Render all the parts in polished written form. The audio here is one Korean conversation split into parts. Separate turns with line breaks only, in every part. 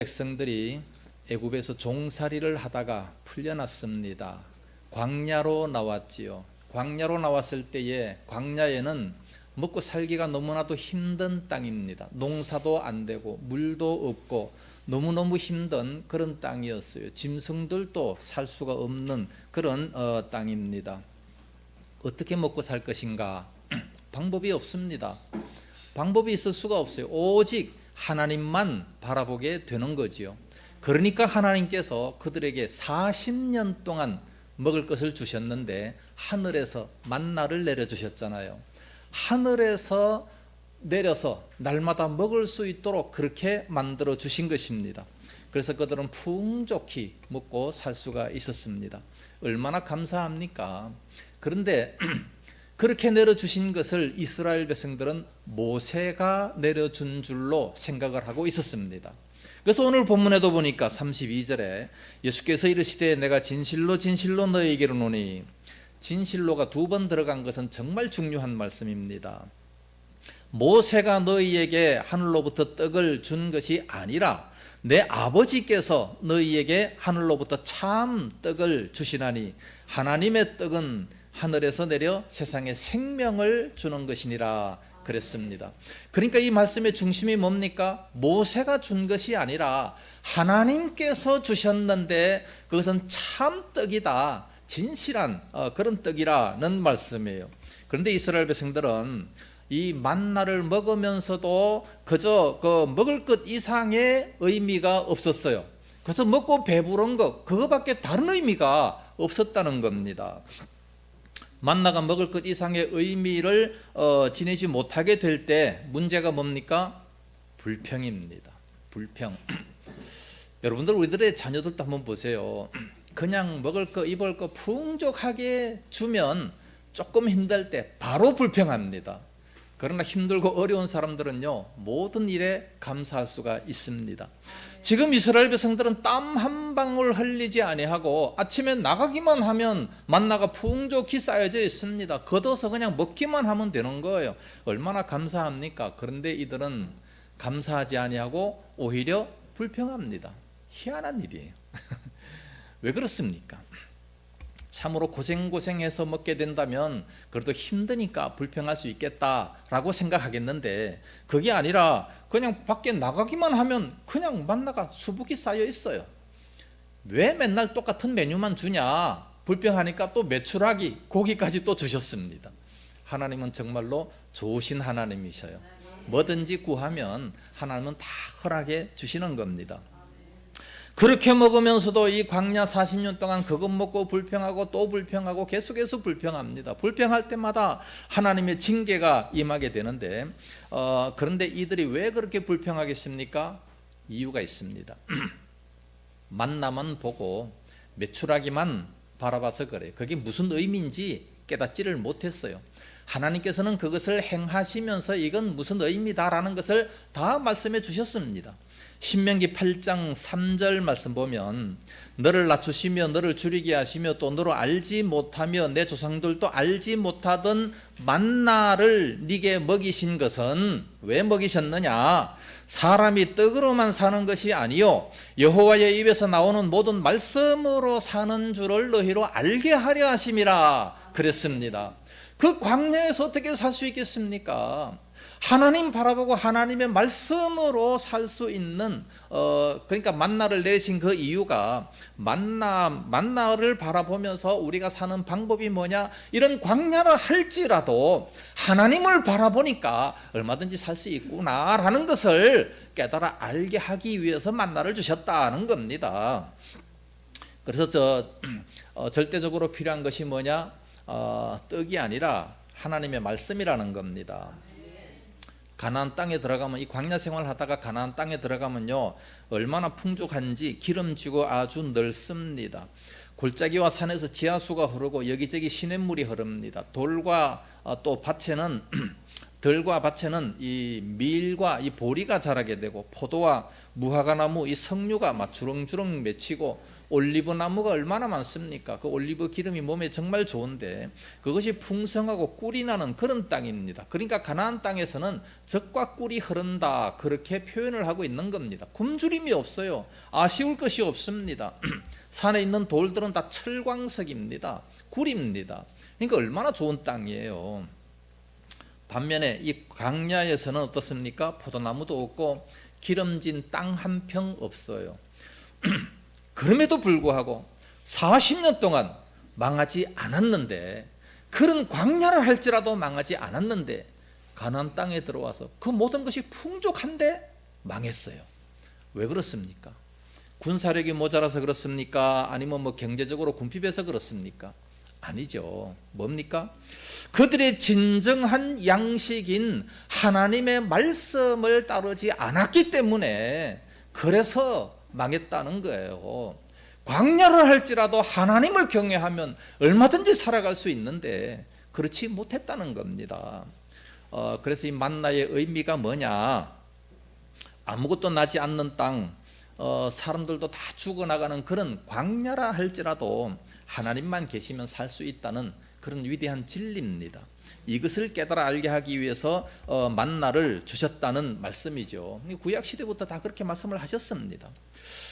백성들이 애굽에서 종살이를 하다가 풀려났습니다. 광야로 나왔지요. 광야로 나왔을 때에 광야에는 먹고 살기가 너무나도 힘든 땅입니다. 농사도 안 되고 물도 없고 너무너무 힘든 그런 땅이었어요. 짐승들도 살 수가 없는 그런 땅입니다. 어떻게 먹고 살 것인가? 방법이 없습니다. 방법이 있을 수가 없어요. 오직 하나님만 바라보게 되는 거지요. 그러니까 하나님께서 그들에게 40년 동안 먹을 것을 주셨는데 하늘에서 만나를 내려주셨잖아요. 하늘에서 내려서 날마다 먹을 수 있도록 그렇게 만들어 주신 것입니다. 그래서 그들은 풍족히 먹고 살 수가 있었습니다. 얼마나 감사합니까? 그런데 그렇게 내려주신 것을 이스라엘 백성들은 모세가 내려준 줄로 생각을 하고 있었습니다. 그래서 오늘 본문에도 보니까 32절에 예수께서 이르시되 내가 진실로 진실로 너희에게 이르노니, 진실로가 두 번 들어간 것은 정말 중요한 말씀입니다. 모세가 너희에게 하늘로부터 떡을 준 것이 아니라 내 아버지께서 너희에게 하늘로부터 참 떡을 주시나니 하나님의 떡은 하늘에서 내려 세상에 생명을 주는 것이니라 그랬습니다. 그러니까 이 말씀의 중심이 뭡니까? 모세가 준 것이 아니라 하나님께서 주셨는데 그것은 참 떡이다, 진실한 그런 떡이라는 말씀이에요. 그런데 이스라엘 백성들은 이 만나를 먹으면서도 그저 먹을 것 이상의 의미가 없었어요. 그래서 먹고 배부른 것, 그거밖에 다른 의미가 없었다는 겁니다. 만나가 먹을 것 이상의 의미를 지니지 못하게 될 때 문제가 뭡니까? 불평입니다. 불평. 여러분들 우리들의 자녀들도 한번 보세요. 그냥 먹을 거 입을 거 풍족하게 주면 조금 힘들 때 바로 불평합니다. 그러나 힘들고 어려운 사람들은요, 모든 일에 감사할 수가 있습니다. 지금 이스라엘 백성들은 땀 한 방울 흘리지 아니하고 아침에 나가기만 하면 만나가 풍족히 쌓여져 있습니다. 걷어서 그냥 먹기만 하면 되는 거예요. 얼마나 감사합니까? 그런데 이들은 감사하지 아니하고 오히려 불평합니다. 희한한 일이에요. 왜 그렇습니까? 참으로 고생해서 먹게 된다면 그래도 힘드니까 불평할 수 있겠다라고 생각하겠는데, 그게 아니라 그냥 밖에 나가기만 하면 그냥 만나가 수북이 쌓여 있어요. 왜 맨날 똑같은 메뉴만 주냐? 불평하니까 또 메추라기, 고기까지 또 주셨습니다. 하나님은 정말로 좋으신 하나님이셔요. 뭐든지 구하면 하나님은 다 허락해 주시는 겁니다. 그렇게 먹으면서도 이 광야 40년 동안 그것 먹고 불평하고 또 불평하고 계속해서 불평합니다. 불평할 때마다 하나님의 징계가 임하게 되는데 그런데 이들이 왜 그렇게 불평하겠습니까? 이유가 있습니다. 만나만 보고 메추라기만 바라봐서 그래요. 그게 무슨 의미인지 깨닫지를 못했어요. 하나님께서는 그것을 행하시면서 이건 무슨 의미다라는 것을 다 말씀해 주셨습니다. 신명기 8장 3절 말씀 보면 너를 낮추시며 너를 줄이게 하시며 또 너로 알지 못하며 내 조상들도 알지 못하던 만나를 네게 먹이신 것은 왜 먹이셨느냐? 사람이 떡으로만 사는 것이 아니요 여호와의 입에서 나오는 모든 말씀으로 사는 줄을 너희로 알게 하려 하심이라 그랬습니다. 그 광야에서 어떻게 살 수 있겠습니까? 하나님 바라보고 하나님의 말씀으로 살 수 있는 그러니까 만나를 내신 그 이유가 만나를 바라보면서 우리가 사는 방법이 뭐냐, 이런 광야를 할지라도 하나님을 바라보니까 얼마든지 살 수 있구나라는 것을 깨달아 알게 하기 위해서 만나를 주셨다는 겁니다. 그래서 절대적으로 필요한 것이 뭐냐, 떡이 아니라 하나님의 말씀이라는 겁니다. 가나안 땅에 들어가면, 이 광야 생활을 하다가 가나안 땅에 들어가면요, 얼마나 풍족한지 기름지고 아주 넓습니다. 골짜기와 산에서 지하수가 흐르고 여기저기 시냇물이 흐릅니다. 돌과 또 밭에는 들과 밭에는 이 밀과 이 보리가 자라게 되고 포도와 무화과나무 이 석류가 막 주렁주렁 맺히고 올리브 나무가 얼마나 많습니까? 그 올리브 기름이 몸에 정말 좋은데 그것이 풍성하고 꿀이 나는 그런 땅입니다. 그러니까 가나안 땅에서는 젖과 꿀이 흐른다, 그렇게 표현을 하고 있는 겁니다. 굶주림이 없어요. 아쉬울 것이 없습니다. 산에 있는 돌들은 다 철광석입니다. 꿀입니다. 그러니까 얼마나 좋은 땅이에요. 반면에 이 광야에서는 어떻습니까? 포도나무도 없고 기름진 땅 한 평 없어요. 그럼에도 불구하고 40년 동안 망하지 않았는데, 그런 광야를 할지라도 망하지 않았는데 가나안 땅에 들어와서 그 모든 것이 풍족한데 망했어요. 왜 그렇습니까? 군사력이 모자라서 그렇습니까? 아니면 경제적으로 궁핍해서 그렇습니까? 아니죠. 뭡니까? 그들의 진정한 양식인 하나님의 말씀을 따르지 않았기 때문에, 그래서 망했다는 거예요. 광야를 할지라도 하나님을 경외하면 얼마든지 살아갈 수 있는데 그렇지 못했다는 겁니다. 그래서 이 만나의 의미가 뭐냐? 아무것도 나지 않는 땅, 사람들도 다 죽어나가는 그런 광야라 할지라도 하나님만 계시면 살 수 있다는 그런 위대한 진리입니다. 이것을 깨달아 알게 하기 위해서 만나를 주셨다는 말씀이죠. 구약 시대부터 다 그렇게 말씀을 하셨습니다.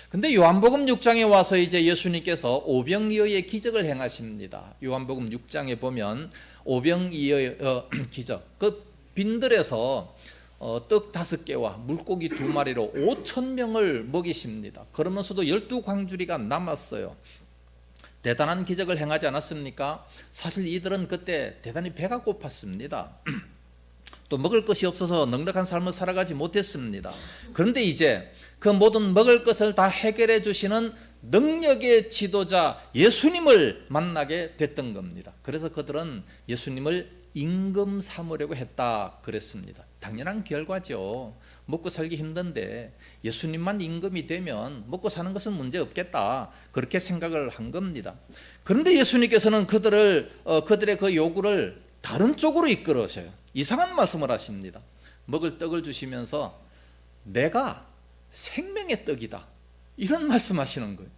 근데 요한복음 6장에 와서 이제 예수님께서 오병이어의 기적을 행하십니다. 요한복음 6장에 보면 오병이어의 기적, 그 빈들에서 떡 5개와 물고기 2마리로 5,000명을 먹이십니다. 그러면서도 12광주리가 남았어요. 대단한 기적을 행하지 않았습니까? 사실 이들은 그때 대단히 배가 고팠습니다. 또 먹을 것이 없어서 넉넉한 삶을 살아가지 못했습니다. 그런데 이제 그 모든 먹을 것을 다 해결해 주시는 능력의 지도자 예수님을 만나게 됐던 겁니다. 그래서 그들은 예수님을 임금 삼으려고 했다 그랬습니다. 당연한 결과죠. 먹고 살기 힘든데 예수님만 임금이 되면 먹고 사는 것은 문제 없겠다, 그렇게 생각을 한 겁니다. 그런데 예수님께서는 그들의 그 요구를 다른 쪽으로 이끌으셔요. 이상한 말씀을 하십니다. 먹을 떡을 주시면서 내가 생명의 떡이다, 이런 말씀하시는 거예요.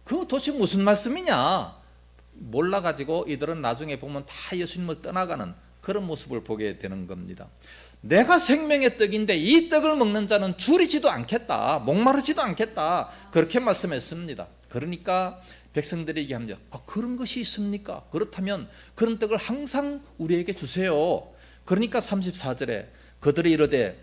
그거 도대체 무슨 말씀이냐? 몰라가지고 이들은 나중에 보면 다 예수님을 떠나가는 그런 모습을 보게 되는 겁니다. 내가 생명의 떡인데 이 떡을 먹는 자는 줄이지도 않겠다, 목마르지도 않겠다, 그렇게 말씀했습니다. 그러니까 백성들이 얘기합니다. 그런 것이 있습니까? 그렇다면 그런 떡을 항상 우리에게 주세요. 그러니까 34절에 그들이 이르되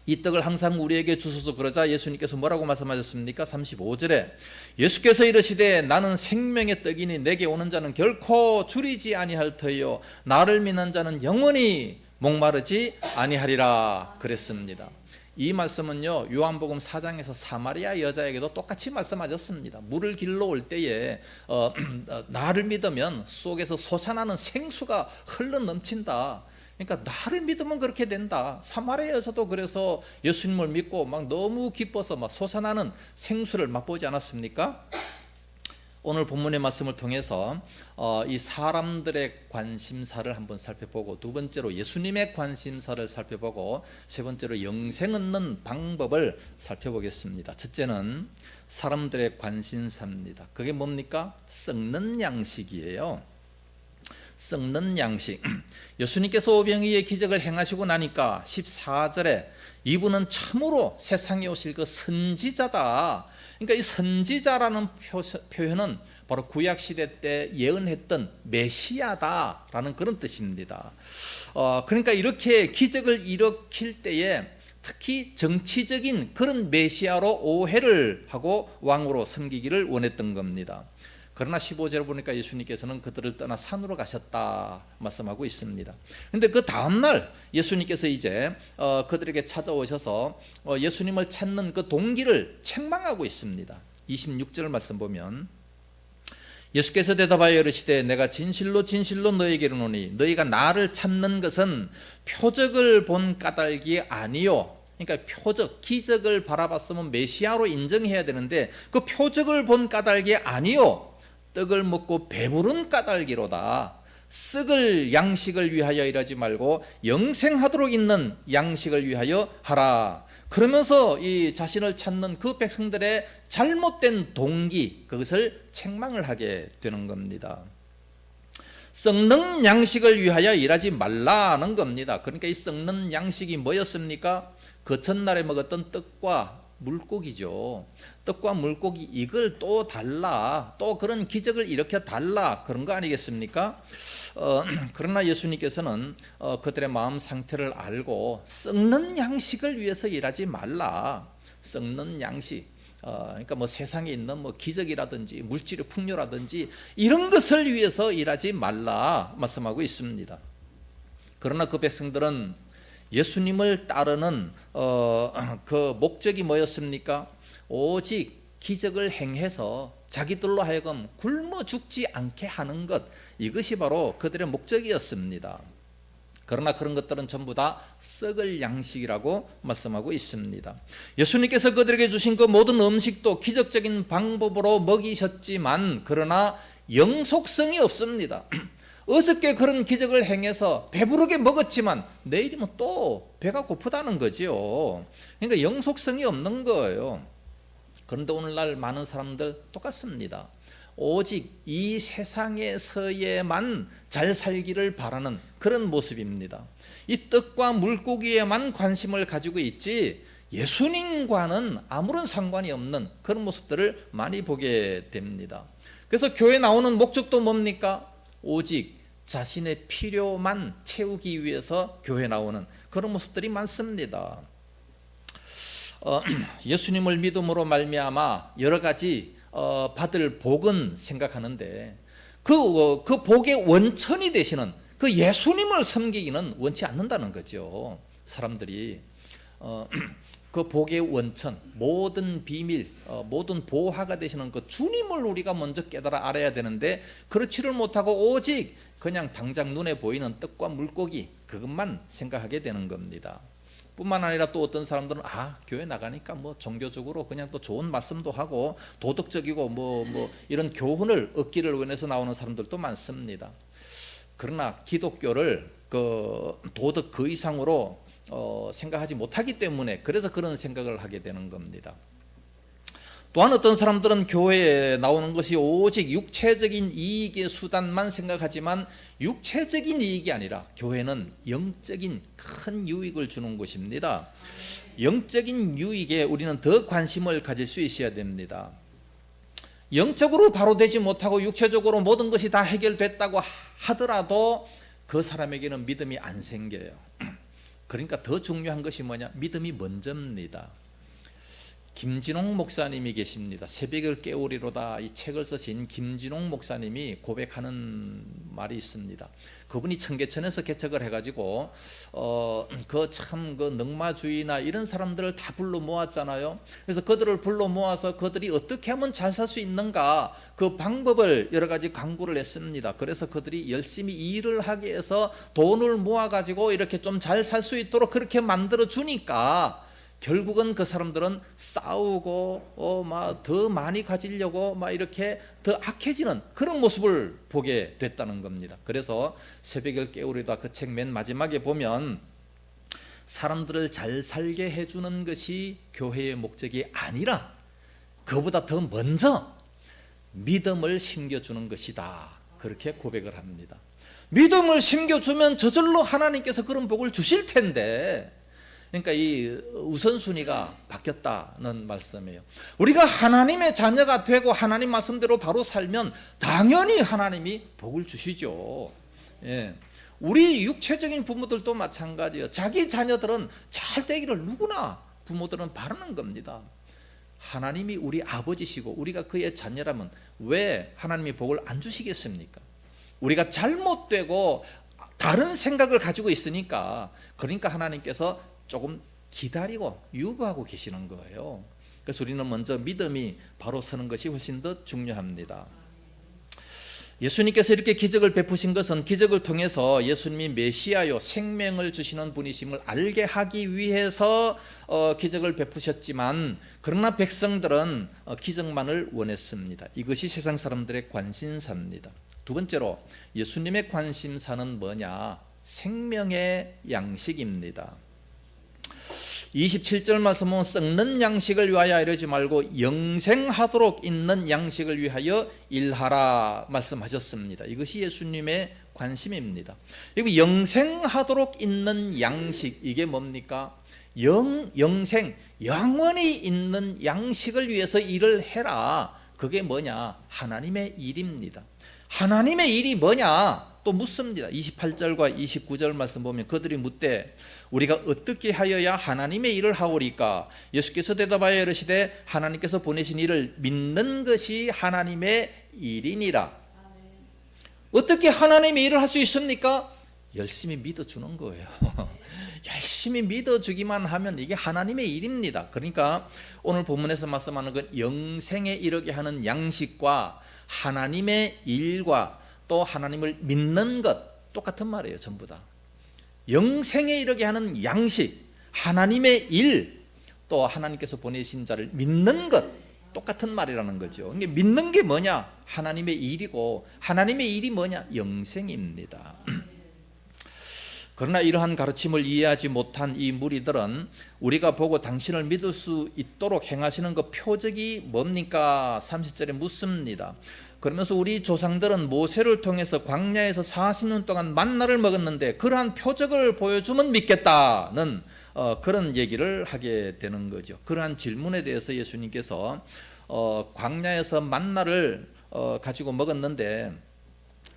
이 떡을 항상 우리에게 주소서. 그러자 예수님께서 뭐라고 말씀하셨습니까? 35절에 예수께서 이르시되 나는 생명의 떡이니 내게 오는 자는 결코 줄이지 아니할 터이요 나를 믿는 자는 영원히 목마르지 아니하리라 그랬습니다. 이 말씀은요, 요한복음 4장에서 사마리아 여자에게도 똑같이 말씀하셨습니다. 물을 길러 올 때에 나를 믿으면 속에서 솟아나는 생수가 흘러 넘친다. 그러니까 나를 믿으면 그렇게 된다. 사마리아 여자도 그래서 예수님을 믿고 막 너무 기뻐서 막 솟아나는 생수를 맛보지 않았습니까? 오늘 본문의 말씀을 통해서 이 사람들의 관심사를 한번 살펴보고, 두 번째로 예수님의 관심사를 살펴보고, 세 번째로 영생 얻는 방법을 살펴보겠습니다. 첫째는 사람들의 관심사입니다. 그게 뭡니까? 썩는 양식이에요. 썩는 양식. 예수님께서 오병이의 기적을 행하시고 나니까 14절에 이분은 참으로 세상에 오실 그 선지자다. 그러니까 이 선지자라는 표현은 바로 구약시대 때 예언했던 메시아다라는 그런 뜻입니다. 그러니까 이렇게 기적을 일으킬 때에 특히 정치적인 그런 메시아로 오해를 하고 왕으로 섬기기를 원했던 겁니다. 그러나 15절을 보니까 예수님께서는 그들을 떠나 산으로 가셨다 말씀하고 있습니다. 그런데 그 다음날 예수님께서 이제 그들에게 찾아오셔서 예수님을 찾는 그 동기를 책망하고 있습니다. 26절 말씀 보면 예수께서 대답하여 이르시되 내가 진실로 진실로 너희에게 이르노니 너희가 나를 찾는 것은 표적을 본 까닭이 아니요. 그러니까 표적, 기적을 바라봤으면 메시아로 인정해야 되는데 그 표적을 본 까닭이 아니요. 떡을 먹고 배부른 까닭이로다. 썩을 양식을 위하여 일하지 말고 영생하도록 있는 양식을 위하여 하라. 그러면서 이 자신을 찾는 그 백성들의 잘못된 동기, 그것을 책망을 하게 되는 겁니다. 썩는 양식을 위하여 일하지 말라는 겁니다. 그러니까 이 썩는 양식이 뭐였습니까? 그 전날에 먹었던 떡과 물고기죠. 떡과 물고기 이걸 또 달라, 또 그런 기적을 일으켜 달라, 그런 거 아니겠습니까? 그러나 예수님께서는 그들의 마음 상태를 알고 썩는 양식을 위해서 일하지 말라. 썩는 양식, 그러니까 뭐 세상에 있는 뭐 기적이라든지 물질의 풍요라든지 이런 것을 위해서 일하지 말라 말씀하고 있습니다. 그러나 그 백성들은 예수님을 따르는 그 목적이 뭐였습니까? 오직 기적을 행해서 자기들로 하여금 굶어 죽지 않게 하는 것, 이것이 바로 그들의 목적이었습니다. 그러나 그런 것들은 전부 다 썩을 양식이라고 말씀하고 있습니다. 예수님께서 그들에게 주신 그 모든 음식도 기적적인 방법으로 먹이셨지만 그러나 영속성이 없습니다. 어저께 그런 기적을 행해서 배부르게 먹었지만 내일이면 또 배가 고프다는 거지요. 그러니까 영속성이 없는 거예요. 그런데 오늘날 많은 사람들 똑같습니다. 오직 이 세상에서에만 잘 살기를 바라는 그런 모습입니다. 이 떡과 물고기에만 관심을 가지고 있지 예수님과는 아무런 상관이 없는 그런 모습들을 많이 보게 됩니다. 그래서 교회 나오는 목적도 뭡니까? 오직 자신의 필요만 채우기 위해서 교회 나오는 그런 모습들이 많습니다. 예수님을 믿음으로 말미암아 여러 가지 받을 복은 생각하는데 그 복의 원천이 되시는 그 예수님을 섬기기는 원치 않는다는 거죠. 사람들이 그 복의 원천, 모든 비밀, 모든 보화가 되시는 그 주님을 우리가 먼저 깨달아 알아야 되는데 그렇지를 못하고 오직 그냥 당장 눈에 보이는 떡과 물고기 그것만 생각하게 되는 겁니다. 뿐만 아니라 또 어떤 사람들은 교회 나가니까 뭐 종교적으로 그냥 또 좋은 말씀도 하고 도덕적이고 뭐 이런 교훈을 얻기를 원해서 나오는 사람들도 많습니다. 그러나 기독교를 그 도덕 그 이상으로 생각하지 못하기 때문에 그래서 그런 생각을 하게 되는 겁니다. 또한 어떤 사람들은 교회에 나오는 것이 오직 육체적인 이익의 수단만 생각하지만 육체적인 이익이 아니라 교회는 영적인 큰 유익을 주는 곳입니다. 영적인 유익에 우리는 더 관심을 가질 수 있어야 됩니다. 영적으로 바로 되지 못하고 육체적으로 모든 것이 다 해결됐다고 하더라도 그 사람에게는 믿음이 안 생겨요. 그러니까 더 중요한 것이 뭐냐? 믿음이 먼저입니다. 김진홍 목사님이 계십니다. 새벽을 깨우리로다 이 책을 쓰신 김진홍 목사님이 고백하는 말이 있습니다. 그분이 청계천에서 개척을 해가지고 그 넉마주의나 이런 사람들을 다 불러 모았잖아요. 그래서 그들을 불러 모아서 그들이 어떻게 하면 잘 살 수 있는가 그 방법을 여러 가지 강구를 했습니다. 그래서 그들이 열심히 일을 하게 해서 돈을 모아가지고 이렇게 좀 잘 살 수 있도록 그렇게 만들어 주니까 결국은 그 사람들은 싸우고 더 많이 가지려고 이렇게 더 악해지는 그런 모습을 보게 됐다는 겁니다. 그래서 새벽을 깨우리다 그 책 맨 마지막에 보면 사람들을 잘 살게 해주는 것이 교회의 목적이 아니라 그보다 더 먼저 믿음을 심겨주는 것이다, 그렇게 고백을 합니다. 믿음을 심겨주면 저절로 하나님께서 그런 복을 주실 텐데, 그러니까 이 우선순위가 바뀌었다는 말씀이에요. 우리가 하나님의 자녀가 되고 하나님 말씀대로 바로 살면 당연히 하나님이 복을 주시죠. 예. 우리 육체적인 부모들도 마찬가지예요. 자기 자녀들은 잘 되기를 누구나 부모들은 바라는 겁니다. 하나님이 우리 아버지시고 우리가 그의 자녀라면 왜 하나님이 복을 안 주시겠습니까? 우리가 잘못되고 다른 생각을 가지고 있으니까, 그러니까 하나님께서 조금 기다리고 유보하고 계시는 거예요. 그래서 우리는 먼저 믿음이 바로 서는 것이 훨씬 더 중요합니다. 예수님께서 이렇게 기적을 베푸신 것은 기적을 통해서 예수님이 메시아요 생명을 주시는 분이심을 알게 하기 위해서 기적을 베푸셨지만, 그러나 백성들은 기적만을 원했습니다. 이것이 세상 사람들의 관심사입니다. 두 번째로 예수님의 관심사는 뭐냐? 생명의 양식입니다. 27절 말씀은 썩는 양식을 위하여 이러지 말고 영생하도록 있는 양식을 위하여 일하라 말씀하셨습니다. 이것이 예수님의 관심입니다. 그리고 영생하도록 있는 양식, 이게 뭡니까? 영생, 영원히 있는 양식을 위해서 일을 해라. 그게 뭐냐? 하나님의 일입니다. 하나님의 일이 뭐냐? 또 묻습니다. 28절과 29절 말씀 보면 그들이 묻되 우리가 어떻게 하여야 하나님의 일을 하오리까? 예수께서 대답하여 이르시되 하나님께서 보내신 이를 믿는 것이 하나님의 일이니라. 어떻게 하나님의 일을 할 수 있습니까? 열심히 믿어주는 거예요. 열심히 믿어주기만 하면 이게 하나님의 일입니다. 그러니까 오늘 본문에서 말씀하는 건 영생에 이르게 하는 양식과 하나님의 일과 또 하나님을 믿는 것 똑같은 말이에요. 전부 다 영생에 이르게 하는 양식, 하나님의 일, 또 하나님께서 보내신 자를 믿는 것 똑같은 말이라는 거죠. 이게 믿는 게 뭐냐? 하나님의 일이고 하나님의 일이 뭐냐? 영생입니다. 그러나 이러한 가르침을 이해하지 못한 이 무리들은 우리가 보고 당신을 믿을 수 있도록 행하시는 그 표적이 뭡니까? 30절에 묻습니다. 그러면서 우리 조상들은 모세를 통해서 광야에서 40년 동안 만나를 먹었는데 그러한 표적을 보여주면 믿겠다는 그런 얘기를 하게 되는 거죠. 그러한 질문에 대해서 예수님께서 광야에서 만나를 가지고 먹었는데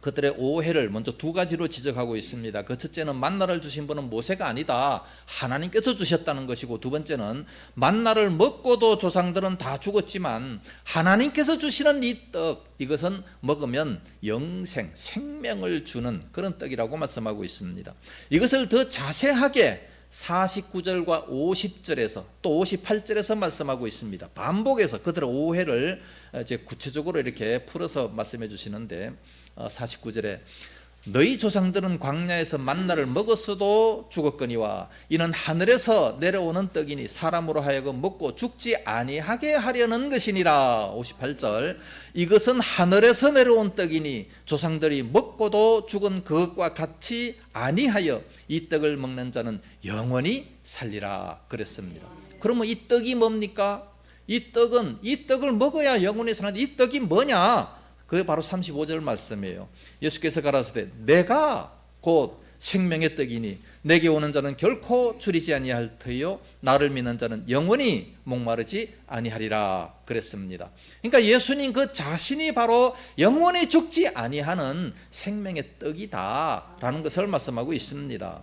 그들의 오해를 먼저 두 가지로 지적하고 있습니다. 그 첫째는 만나를 주신 분은 모세가 아니다, 하나님께서 주셨다는 것이고, 두 번째는 만나를 먹고도 조상들은 다 죽었지만 하나님께서 주시는 이 떡, 이것은 먹으면 영생, 생명을 주는 그런 떡이라고 말씀하고 있습니다. 이것을 더 자세하게 49절과 50절에서 또 58절에서 말씀하고 있습니다. 반복해서 그들의 오해를 이제 구체적으로 이렇게 풀어서 말씀해 주시는데 49절에 너희 조상들은 광야에서 만나를 먹었어도 죽었거니와 이는 하늘에서 내려오는 떡이니 사람으로 하여금 먹고 죽지 아니하게 하려는 것이니라. 58절 이것은 하늘에서 내려온 떡이니 조상들이 먹고도 죽은 그것과 같이 아니하여 이 떡을 먹는 자는 영원히 살리라 그랬습니다. 그러면 이 떡이 뭡니까? 이 떡을 먹어야 영원히 사는데 이 떡이 뭐냐? 그게 바로 35절 말씀이에요. 예수께서 가라사대 내가 곧 생명의 떡이니 내게 오는 자는 결코 줄이지 아니할 터이요 나를 믿는 자는 영원히 목마르지 아니하리라 그랬습니다. 그러니까 예수님 그 자신이 바로 영원히 죽지 아니하는 생명의 떡이다라는 것을 말씀하고 있습니다.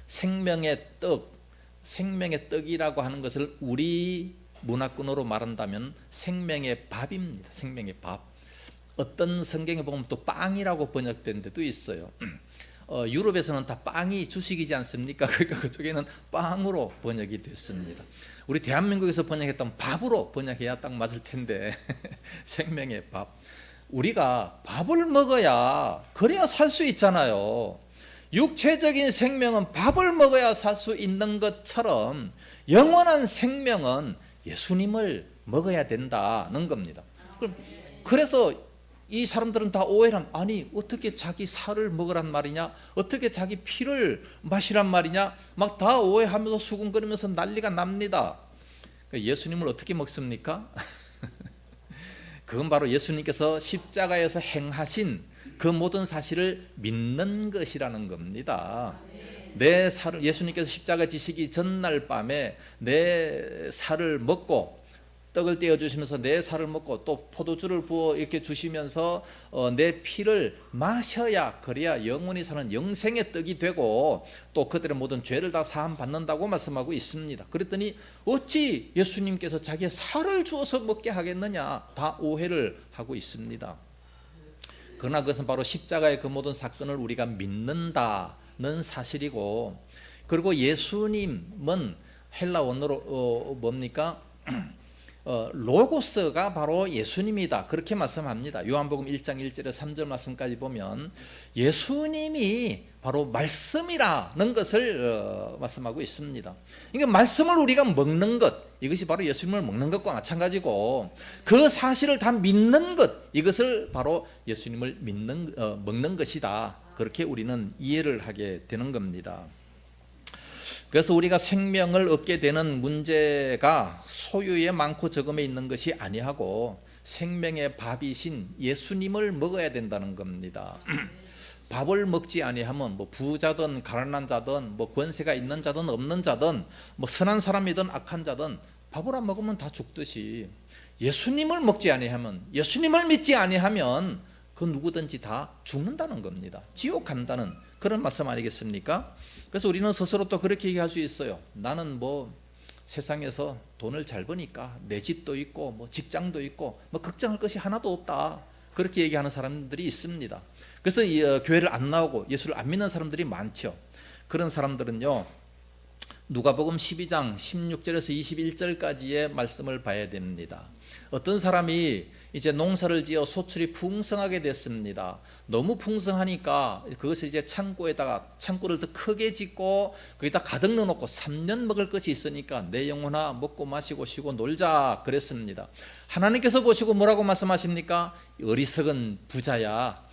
생명의 떡이라고 하는 것을 우리 문화권으로 말한다면 생명의 밥입니다. 생명의 밥. 어떤 성경에 보면 또 빵이라고 번역된 데도 있어요. 유럽에서는 다 빵이 주식이지 않습니까? 그러니까 그쪽에는 빵으로 번역이 됐습니다. 우리 대한민국에서 번역했던 밥으로 번역해야 딱 맞을 텐데 생명의 밥. 우리가 밥을 먹어야 그래야 살 수 있잖아요. 육체적인 생명은 밥을 먹어야 살 수 있는 것처럼 영원한 생명은 예수님을 먹어야 된다는 겁니다. 그래서 이 사람들은 다 오해를 하면 아니 어떻게 자기 살을 먹으란 말이냐, 어떻게 자기 피를 마시란 말이냐, 막 다 오해하면서 수군거리면서 난리가 납니다. 예수님을 어떻게 먹습니까? 그건 바로 예수님께서 십자가에서 행하신 그 모든 사실을 믿는 것이라는 겁니다. 내 살을, 예수님께서 십자가 지시기 전날 밤에 내 살을 먹고 떡을 떼어주시면서 내 살을 먹고 또 포도주를 부어 이렇게 주시면서 내 피를 마셔야 그래야 영원히 사는 영생의 떡이 되고 또 그들의 모든 죄를 다 사함 받는다고 말씀하고 있습니다. 그랬더니 어찌 예수님께서 자기의 살을 주어서 먹게 하겠느냐, 다 오해를 하고 있습니다. 그러나 그것은 바로 십자가의 그 모든 사건을 우리가 믿는다는 사실이고, 그리고 예수님은 헬라 원어로 뭡니까? 로고스가 바로 예수님이다 그렇게 말씀합니다. 요한복음 1장 1절에 3절 말씀까지 보면 예수님이 바로 말씀이라는 것을 말씀하고 있습니다. 그러니까 말씀을 우리가 먹는 것, 이것이 바로 예수님을 먹는 것과 마찬가지고 그 사실을 다 믿는 것, 이것을 바로 예수님을 먹는 것이다 그렇게 우리는 이해를 하게 되는 겁니다. 그래서 우리가 생명을 얻게 되는 문제가 소유의 많고 적음에 있는 것이 아니하고 생명의 밥이신 예수님을 먹어야 된다는 겁니다. 밥을 먹지 아니하면 뭐 부자든 가난한 자든 뭐 권세가 있는 자든 없는 자든 뭐 선한 사람이든 악한 자든 밥을 안 먹으면 다 죽듯이 예수님을 먹지 아니하면, 예수님을 믿지 아니하면 그 누구든지 다 죽는다는 겁니다. 지옥 간다는 그런 말씀 아니겠습니까? 그래서 우리는 스스로 또 그렇게 얘기할 수 있어요. 나는 뭐 세상에서 돈을 잘 버니까 내 집도 있고 뭐 직장도 있고 뭐 걱정할 것이 하나도 없다, 그렇게 얘기하는 사람들이 있습니다. 그래서 교회를 안 나오고 예수를 안 믿는 사람들이 많죠. 그런 사람들은요, 누가복음 12장 16절에서 21절까지의 말씀을 봐야 됩니다. 어떤 사람이 이제 농사를 지어 소출이 풍성하게 됐습니다. 너무 풍성하니까 그것을 이제 창고를 더 크게 짓고 거기다 가득 넣어놓고 3년 먹을 것이 있으니까 내 영혼아 먹고 마시고 쉬고 놀자 그랬습니다. 하나님께서 보시고 뭐라고 말씀하십니까? 어리석은 부자야,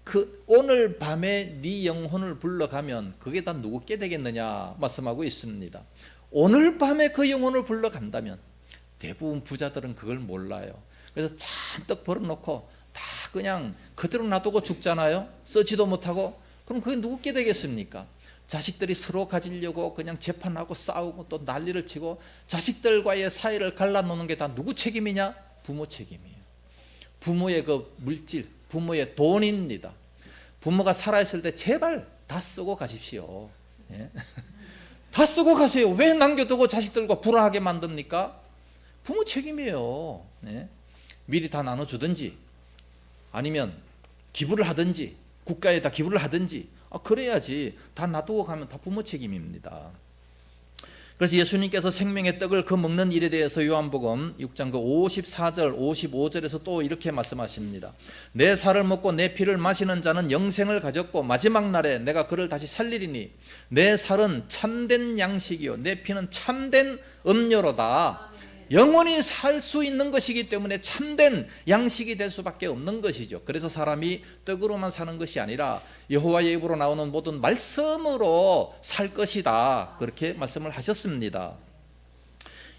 그 오늘 밤에 네 영혼을 불러가면 그게 다 누구께 되겠느냐 말씀하고 있습니다. 오늘 밤에 그 영혼을 불러간다면, 대부분 부자들은 그걸 몰라요. 그래서 잔뜩 벌어놓고 다 그냥 그대로 놔두고 죽잖아요. 쓰지도 못하고. 그럼 그게 누구께 되겠습니까? 자식들이 서로 가지려고 그냥 재판하고 싸우고 또 난리를 치고 자식들과의 사이를 갈라놓는 게 다 누구 책임이냐? 부모 책임이에요. 부모의 그 물질, 부모의 돈입니다. 부모가 살아있을 때 제발 다 쓰고 가십시오. 예? 다 쓰고 가세요. 왜 남겨두고 자식들과 불화하게 만듭니까? 부모 책임이에요. 예? 미리 다 나눠주든지 아니면 기부를 하든지 국가에다 기부를 하든지 그래야지. 다 놔두고 가면 다 부모 책임입니다. 그래서 예수님께서 생명의 떡을 그 먹는 일에 대해서 요한복음 6장 그 54절 55절에서 또 이렇게 말씀하십니다. 내 살을 먹고 내 피를 마시는 자는 영생을 가졌고 마지막 날에 내가 그를 다시 살리리니 내 살은 참된 양식이요 내 피는 참된 음료로다. 영원히 살 수 있는 것이기 때문에 참된 양식이 될 수밖에 없는 것이죠. 그래서 사람이 떡으로만 사는 것이 아니라 여호와의 입으로 나오는 모든 말씀으로 살 것이다, 그렇게 말씀을 하셨습니다.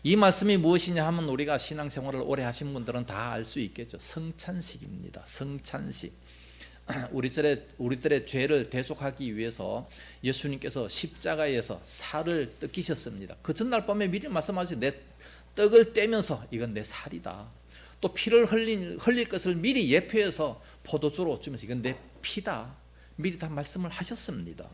이 말씀이 무엇이냐 하면 우리가 신앙생활을 오래 하신 분들은 다 알 수 있겠죠. 성찬식입니다. 성찬식. 우리들의 죄를 대속하기 위해서 예수님께서 십자가에서 살을 뜯기셨습니다. 그 전날 밤에 미리 말씀하시죠. 내 떡을 떼면서 이건 내 살이다. 또 피를 흘릴 것을 미리 예표해서 포도주로 주면서 이건 내 피다. 미리 다 말씀을 하셨습니다.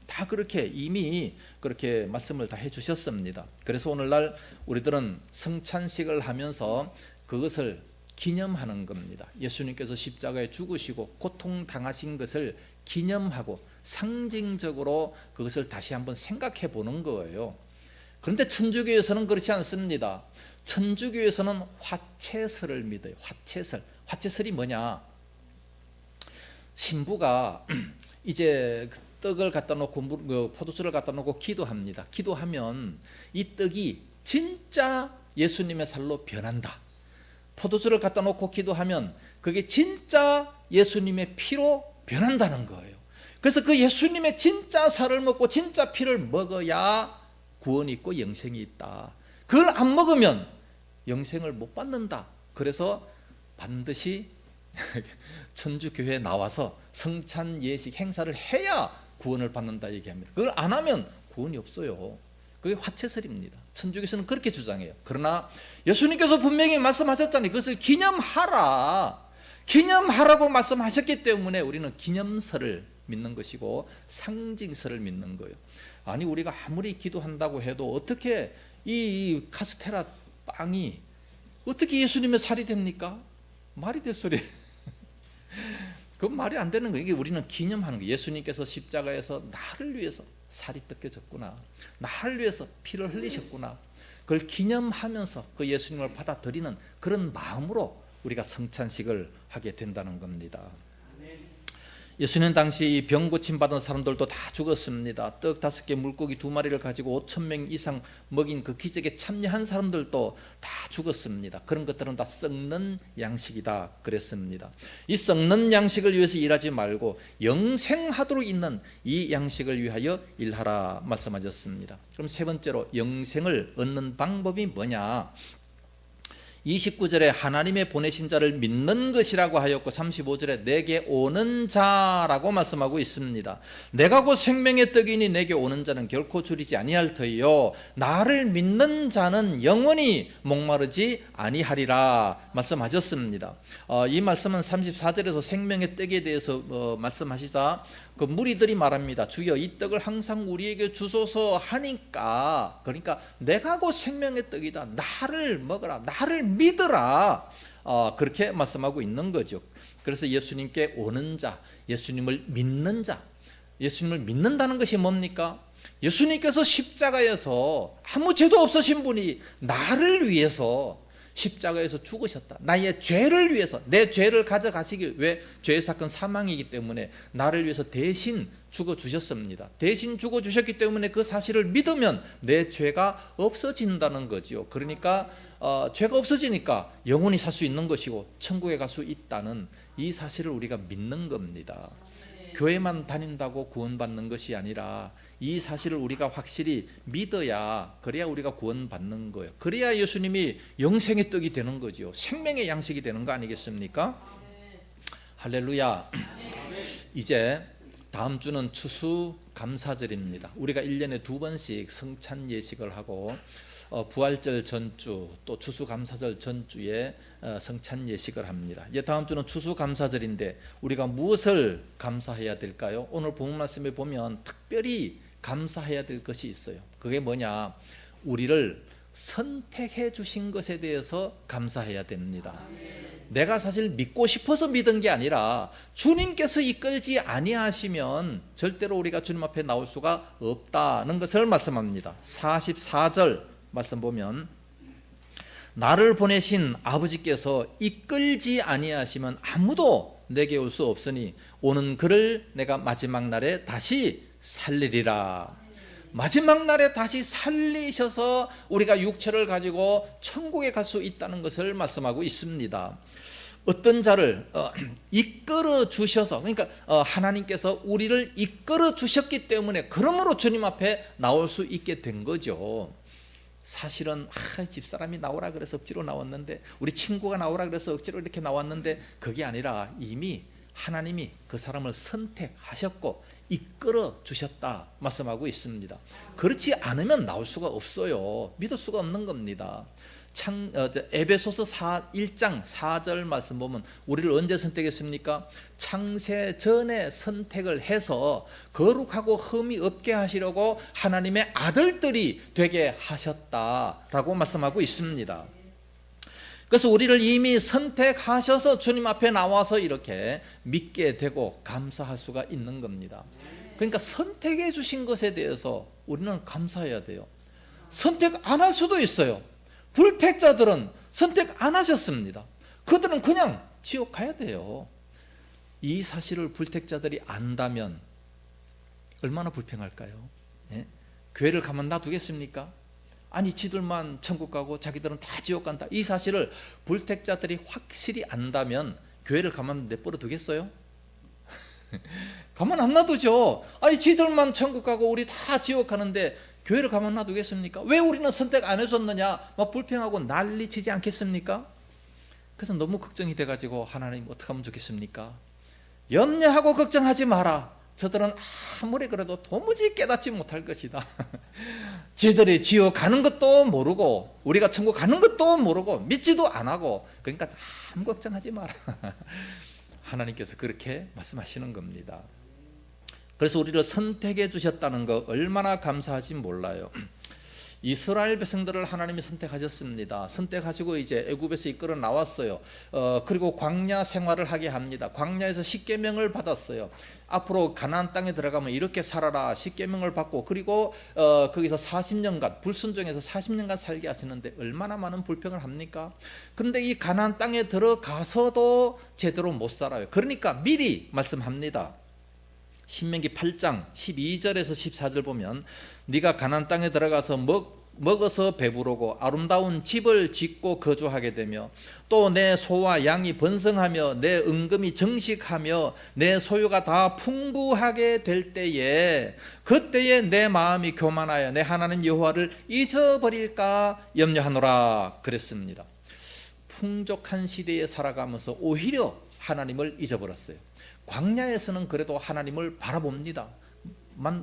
다 그렇게 이미 그렇게 말씀을 다 해주셨습니다. 그래서 오늘날 우리들은 성찬식을 하면서 그것을 기념하는 겁니다. 예수님께서 십자가에 죽으시고 고통당하신 것을 기념하고 상징적으로 그것을 다시 한번 생각해 보는 거예요. 그런데 천주교에서는 그렇지 않습니다. 천주교에서는 화채설을 믿어요. 화채설. 화채설이 뭐냐? 신부가 이제 떡을 갖다 놓고 포도주를 갖다 놓고 기도합니다. 기도하면 이 떡이 진짜 예수님의 살로 변한다. 포도주를 갖다 놓고 기도하면 그게 진짜 예수님의 피로 변한다는 거예요. 그래서 그 예수님의 진짜 살을 먹고 진짜 피를 먹어야 구원이 있고 영생이 있다. 그걸 안 먹으면 영생을 못 받는다. 그래서 반드시 천주교회에 나와서 성찬 예식 행사를 해야 구원을 받는다 얘기합니다. 그걸 안 하면 구원이 없어요. 그게 화채설입니다. 천주교에서는 그렇게 주장해요. 그러나 예수님께서 분명히 말씀하셨잖아요. 그것을 기념하라. 기념하라고 말씀하셨기 때문에 우리는 기념설을 믿는 것이고 상징설을 믿는 거예요. 아니 우리가 아무리 기도한다고 해도 어떻게 이 카스테라 빵이 어떻게 예수님의 살이 됩니까? 말이 될 소리. 그건 말이 안 되는 거예요. 이게 우리는 기념하는 거예요. 예수님께서 십자가에서 나를 위해서 살이 뜯겨졌구나. 나를 위해서 피를 흘리셨구나. 그걸 기념하면서 그 예수님을 받아들이는 그런 마음으로 우리가 성찬식을 하게 된다는 겁니다. 예수님 당시 병 고침 받은 사람들도 다 죽었습니다. 떡 5개 물고기 2마리를 가지고 5,000명 이상 먹인 그 기적에 참여한 사람들도 다 죽었습니다. 그런 것들은 다 썩는 양식이다 그랬습니다. 이 썩는 양식을 위해서 일하지 말고 영생하도록 있는 이 양식을 위하여 일하라 말씀하셨습니다. 그럼 세 번째로 영생을 얻는 방법이 뭐냐? 29절에 하나님의 보내신 자를 믿는 것이라고 하였고 35절에 내게 오는 자라고 말씀하고 있습니다. 내가 곧 생명의 떡이니 내게 오는 자는 결코 줄이지 아니할 터이요 나를 믿는 자는 영원히 목마르지 아니하리라 말씀하셨습니다. 이 말씀은 34절에서 생명의 떡에 대해서 말씀하시자 그 무리들이 말합니다. 주여 이 떡을 항상 우리에게 주소서 하니까, 그러니까 내가 곧 생명의 떡이다, 나를 먹어라, 나를 믿어라, 그렇게 말씀하고 있는 거죠. 그래서 예수님께 오는 자, 예수님을 믿는 자, 예수님을 믿는다는 것이 뭡니까? 예수님께서 십자가에서 아무 죄도 없으신 분이 나를 위해서 십자가에서 죽으셨다. 나의 죄를 위해서, 내 죄를 가져가시기, 왜? 죄의 사건 사망이기 때문에 나를 위해서 대신 죽어주셨습니다. 대신 죽어주셨기 때문에 그 사실을 믿으면 내 죄가 없어진다는 거지요. 그러니까 죄가 없어지니까 영원히 살 수 있는 것이고 천국에 갈 수 있다는 이 사실을 우리가 믿는 겁니다. 교회만 다닌다고 구원받는 것이 아니라 이 사실을 우리가 확실히 믿어야, 그래야 우리가 구원받는 거예요. 그래야 예수님이 영생의 떡이 되는 거죠. 생명의 양식이 되는 거 아니겠습니까? 할렐루야. 이제 다음 주는 추수감사절입니다. 우리가 1년에 2번씩 성찬 예식을 하고 부활절 전주 또 추수감사절 전주에 성찬 예식을 합니다. 이제 다음 주는 추수감사절인데 우리가 무엇을 감사해야 될까요? 오늘 본문 말씀에 보면 특별히 감사해야 될 것이 있어요. 그게 뭐냐? 우리를 선택해 주신 것에 대해서 감사해야 됩니다. 내가 사실 믿고 싶어서 믿은 게 아니라 주님께서 이끌지 아니하시면 절대로 우리가 주님 앞에 나올 수가 없다는 것을 말씀합니다. 44절 말씀 보면 나를 보내신 아버지께서 이끌지 아니하시면 아무도 내게 올 수 없으니 오는 그를 내가 마지막 날에 다시 살리리라. 마지막 날에 다시 살리셔서 우리가 육체를 가지고 천국에 갈 수 있다는 것을 말씀하고 있습니다. 어떤 자를 이끌어 주셔서, 그러니까 하나님께서 우리를 이끌어 주셨기 때문에 그러므로 주님 앞에 나올 수 있게 된 거죠. 사실은 집사람이 나오라 그래서 억지로 나왔는데, 우리 친구가 나오라 그래서 억지로 이렇게 나왔는데, 그게 아니라 이미 하나님이 그 사람을 선택하셨고 이끌어 주셨다 말씀하고 있습니다. 그렇지 않으면 나올 수가 없어요. 믿을 수가 없는 겁니다. 에베소서 1장 4절 말씀 보면 우리를 언제 선택했습니까? 창세 전에 선택을 해서 거룩하고 흠이 없게 하시려고 하나님의 아들들이 되게 하셨다라고 말씀하고 있습니다. 그래서 우리를 이미 선택하셔서 주님 앞에 나와서 이렇게 믿게 되고 감사할 수가 있는 겁니다. 그러니까 선택해 주신 것에 대해서 우리는 감사해야 돼요. 선택 안 할 수도 있어요. 불택자들은 선택 안 하셨습니다. 그들은 그냥 지옥 가야 돼요. 이 사실을 불택자들이 안다면 얼마나 불평할까요? 예? 교회를 가만 놔두겠습니까? 아니 지들만 천국 가고 자기들은 다 지옥 간다. 이 사실을 불택자들이 확실히 안다면 교회를 가만 내버려 두겠어요? 가만 안 놔두죠. 아니 지들만 천국 가고 우리 다 지옥 가는데 교회를 가만 놔두겠습니까? 왜 우리는 선택 안 해줬느냐 막 불평하고 난리치지 않겠습니까? 그래서 너무 걱정이 돼가지고 하나님 어떻게 하면 좋겠습니까? 염려하고 걱정하지 마라. 저들은 아무리 그래도 도무지 깨닫지 못할 것이다. 지들이 지옥 가는 것도 모르고 우리가 천국 가는 것도 모르고 믿지도 안 하고, 그러니까 아무 걱정하지 마라. 하나님께서 그렇게 말씀하시는 겁니다. 그래서 우리를 선택해 주셨다는 거 얼마나 감사하지 몰라요. 이스라엘 백성들을 하나님이 선택하셨습니다. 선택하시고 이제 애굽에서 이끌어 나왔어요. 그리고 광야 생활을 하게 합니다. 광야에서 십계명을 받았어요. 앞으로 가나안 땅에 들어가면 이렇게 살아라 십계명을 받고, 그리고 거기서 40년간 불순종해서 40년간 살게 하시는데 얼마나 많은 불평을 합니까? 그런데 이 가나안 땅에 들어가서도 제대로 못 살아요. 그러니까 미리 말씀합니다. 신명기 8장 12절에서 14절 보면 네가 가나안 땅에 들어가서 먹어서 배부르고 아름다운 집을 짓고 거주하게 되며 또 내 소와 양이 번성하며 내 은금이 정식하며 내 소유가 다 풍부하게 될 때에 그때에 내 마음이 교만하여 내 하나님 여호와를 잊어버릴까 염려하노라 그랬습니다. 풍족한 시대에 살아가면서 오히려 하나님을 잊어버렸어요. 광야에서는 그래도 하나님을 바라봅니다.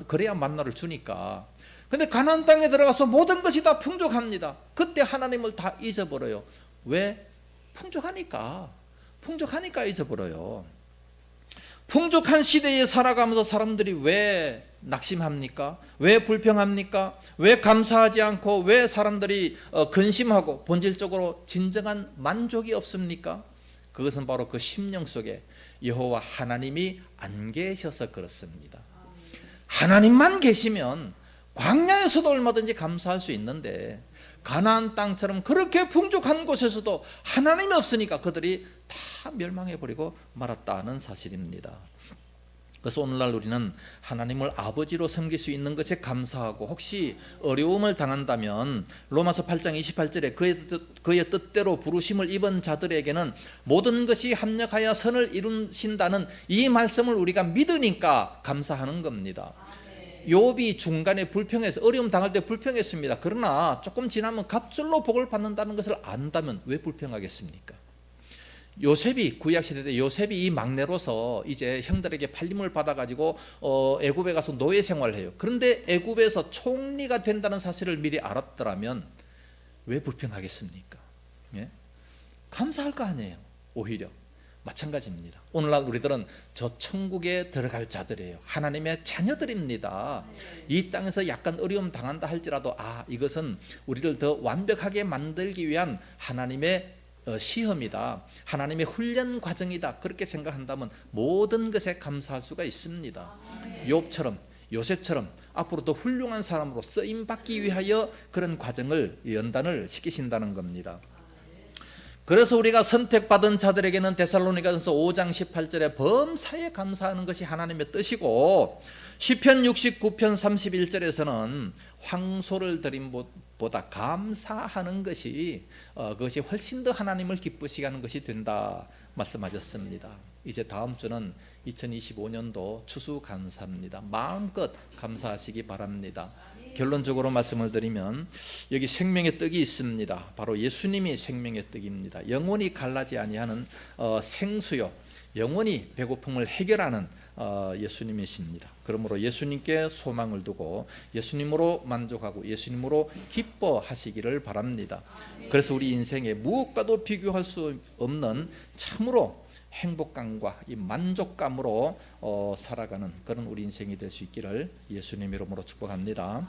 그래야 만나를 주니까. 근데 가나안 땅에 들어가서 모든 것이 다 풍족합니다. 그때 하나님을 다 잊어버려요. 왜? 풍족하니까 잊어버려요. 풍족한 시대에 살아가면서 사람들이 왜 낙심합니까? 왜 불평합니까? 왜 감사하지 않고 왜 사람들이 근심하고 본질적으로 진정한 만족이 없습니까? 그것은 바로 그 심령 속에 여호와 하나님이 안 계셔서 그렇습니다. 하나님만 계시면 광야에서도 얼마든지 감사할 수 있는데 가나안 땅처럼 그렇게 풍족한 곳에서도 하나님이 없으니까 그들이 다 멸망해버리고 말았다는 사실입니다. 그래서 오늘날 우리는 하나님을 아버지로 섬길 수 있는 것에 감사하고 혹시 어려움을 당한다면 로마서 8장 28절에 그의 뜻대로 부르심을 입은 자들에게는 모든 것이 합력하여 선을 이루신다는 이 말씀을 우리가 믿으니까 감사하는 겁니다. 욥이 중간에 불평해서 어려움 당할 때 불평했습니다. 그러나 조금 지나면 갑절로 복을 받는다는 것을 안다면 왜 불평하겠습니까? 요셉이 구약시대 때 요셉이 이 막내로서 이제 형들에게 팔림을 받아가지고 애굽에 가서 노예 생활을 해요. 그런데 애굽에서 총리가 된다는 사실을 미리 알았더라면 왜 불평하겠습니까? 예? 감사할 거 아니에요. 오히려 마찬가지입니다. 오늘날 우리들은 저 천국에 들어갈 자들이에요. 하나님의 자녀들입니다. 이 땅에서 약간 어려움 당한다 할지라도 이것은 우리를 더 완벽하게 만들기 위한 하나님의 시험이다. 하나님의 훈련 과정이다. 그렇게 생각한다면 모든 것에 감사할 수가 있습니다. 욥처럼 요셉처럼 앞으로 더 훌륭한 사람으로 쓰임받기 위하여 그런 과정을 연단을 시키신다는 겁니다. 그래서 우리가 선택받은 자들에게는 데살로니가전서 5장 18절에 범사에 감사하는 것이 하나님의 뜻이고 시편 69편 31절에서는 황소를 드림보다 감사하는 것이 그것이 훨씬 더 하나님을 기쁘시게 하는 것이 된다 말씀하셨습니다. 이제 다음 주는 2025년도 추수감사입니다. 마음껏 감사하시기 바랍니다. 결론적으로 말씀을 드리면 여기 생명의 떡이 있습니다. 바로 예수님이 생명의 떡입니다. 영원히 갈라지 아니하는 생수요, 영원히 배고픔을 해결하는 예수님이십니다. 그러므로 예수님께 소망을 두고 예수님으로 만족하고 예수님으로 기뻐하시기를 바랍니다. 그래서 우리 인생에 무엇과도 비교할 수 없는 참으로 행복감과 이 만족감으로 살아가는 그런 우리 인생이 될 수 있기를 예수님 이름으로 축복합니다.